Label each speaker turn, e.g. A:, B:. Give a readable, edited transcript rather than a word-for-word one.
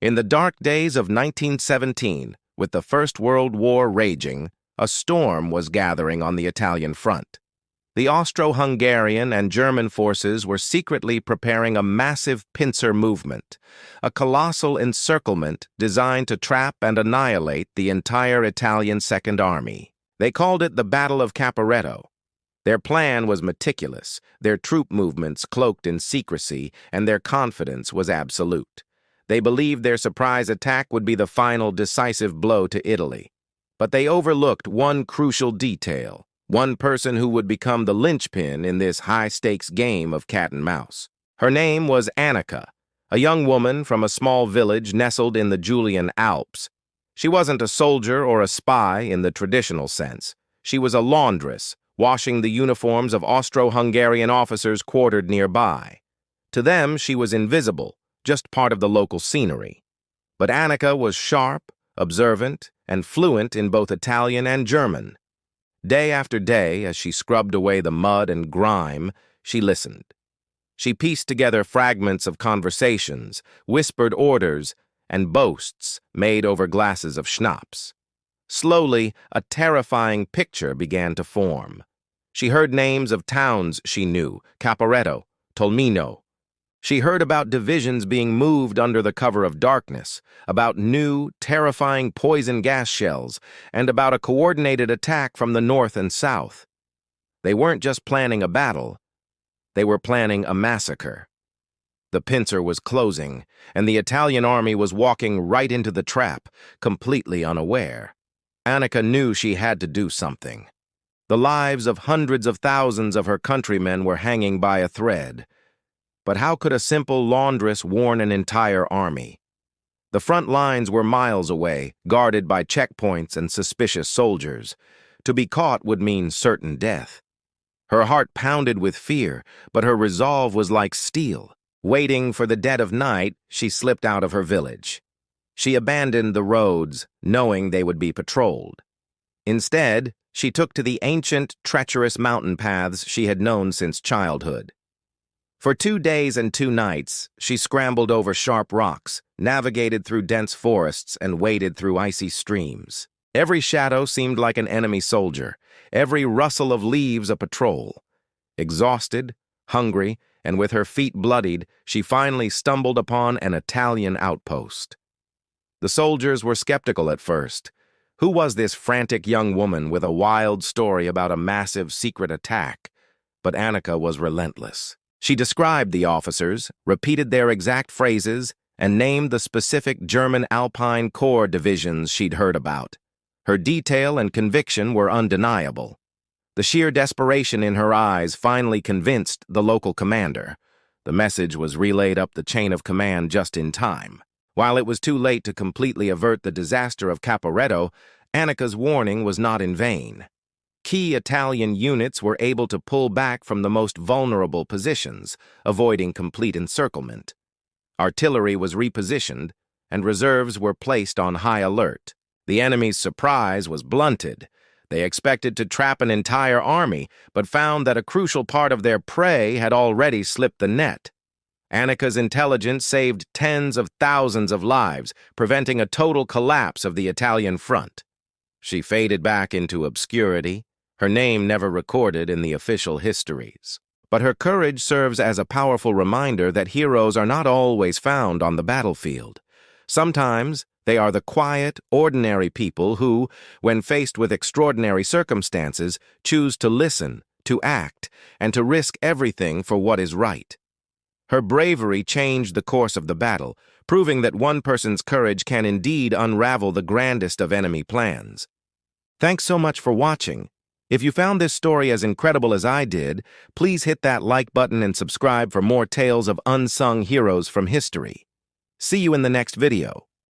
A: In the dark days of 1917, with the First World War raging, a storm was gathering on the Italian front. The Austro-Hungarian and German forces were secretly preparing a massive pincer movement, a colossal encirclement designed to trap and annihilate the entire Italian Second Army. They called it the Battle of Caporetto. Their plan was meticulous, their troop movements cloaked in secrecy, and their confidence was absolute. They believed their surprise attack would be the final decisive blow to Italy. But they overlooked one crucial detail, one person who would become the linchpin in this high-stakes game of cat and mouse. Her name was Annika, a young woman from a small village nestled in the Julian Alps. She wasn't a soldier or a spy in the traditional sense. She was a laundress, washing the uniforms of Austro-Hungarian officers quartered nearby. To them, she was invisible, just part of the local scenery. But Annika was sharp, observant, and fluent in both Italian and German. Day after day, as she scrubbed away the mud and grime, she listened. She pieced together fragments of conversations, whispered orders, and boasts made over glasses of schnapps. Slowly, a terrifying picture began to form. She heard names of towns she knew, Caporetto, Tolmino. She heard about divisions being moved under the cover of darkness, about new, terrifying poison gas shells, and about a coordinated attack from the north and south. They weren't just planning a battle, they were planning a massacre. The pincer was closing, and the Italian army was walking right into the trap, completely unaware. Annika knew she had to do something. The lives of hundreds of thousands of her countrymen were hanging by a thread. But how could a simple laundress warn an entire army? The front lines were miles away, guarded by checkpoints and suspicious soldiers. To be caught would mean certain death. Her heart pounded with fear, but her resolve was like steel. Waiting for the dead of night, she slipped out of her village. She abandoned the roads, knowing they would be patrolled. Instead, she took to the ancient, treacherous mountain paths she had known since childhood. For 2 days and 2 nights, she scrambled over sharp rocks, navigated through dense forests, and waded through icy streams. Every shadow seemed like an enemy soldier, every rustle of leaves a patrol. Exhausted, hungry, and with her feet bloodied, she finally stumbled upon an Italian outpost. The soldiers were skeptical at first. Who was this frantic young woman with a wild story about a massive secret attack? But Annika was relentless. She described the officers, repeated their exact phrases, and named the specific German Alpine Corps divisions she'd heard about. Her detail and conviction were undeniable. The sheer desperation in her eyes finally convinced the local commander. The message was relayed up the chain of command just in time. While it was too late to completely avert the disaster of Caporetto, Annika's warning was not in vain. Key Italian units were able to pull back from the most vulnerable positions, avoiding complete encirclement. Artillery was repositioned, and reserves were placed on high alert. The enemy's surprise was blunted. They expected to trap an entire army, but found that a crucial part of their prey had already slipped the net. Annika's intelligence saved tens of thousands of lives, preventing a total collapse of the Italian front. She faded back into obscurity, her name never recorded in the official histories. But her courage serves as a powerful reminder that heroes are not always found on the battlefield. Sometimes they are the quiet, ordinary people who, when faced with extraordinary circumstances, choose to listen, to act, and to risk everything for what is right. Her bravery changed the course of the battle, proving that one person's courage can indeed unravel the grandest of enemy plans. Thanks so much for watching. If you found this story as incredible as I did, please hit that like button and subscribe for more tales of unsung heroes from history. See you in the next video.